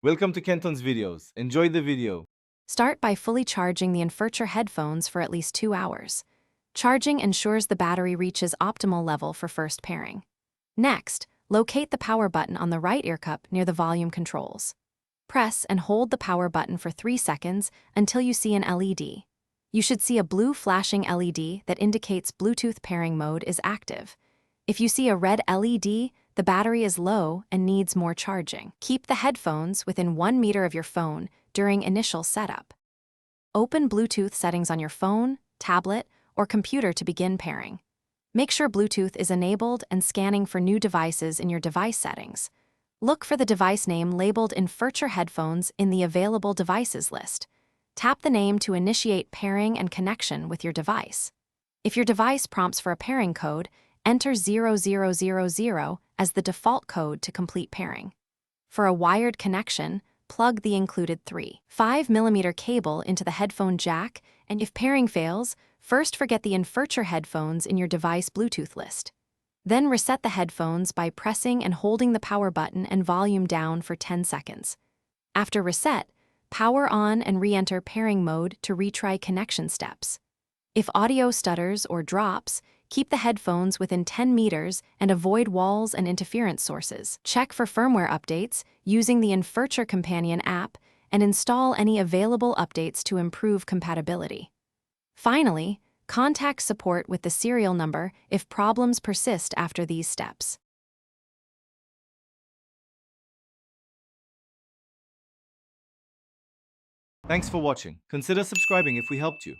Welcome to Kenton's videos. Enjoy the video. Start by fully charging the Infurture headphones for at least 2 hours. Charging ensures the battery reaches optimal level for first pairing. Next, locate the power button on the right ear cup near the volume controls. Press and hold the power button for 3 seconds until you see an LED. You should see a blue flashing LED that indicates Bluetooth pairing mode is active. If you see a red LED, the battery is low and needs more charging. Keep the headphones within 1 meter of your phone during initial setup. Open Bluetooth settings on your phone, tablet, or computer to begin pairing. Make sure Bluetooth is enabled and scanning for new devices in your device settings. Look for the device name labeled Infurture headphones in the available devices list. Tap the name to initiate pairing and connection with your device. If your device prompts for a pairing code, enter 0000 as the default code to complete pairing. For a wired connection, plug the included 3.5mm cable into the headphone jack, and if pairing fails, first forget the Infurture headphones in your device Bluetooth list. Then reset the headphones by pressing and holding the power button and volume down for 10 seconds. After reset, power on and re-enter pairing mode to retry connection steps. If audio stutters or drops, keep the headphones within 10 meters and avoid walls and interference sources. Check for firmware updates using the Infurture Companion app and install any available updates to improve compatibility. Finally, contact support with the serial number if problems persist after these steps. Thanks for watching. Consider subscribing if we helped you.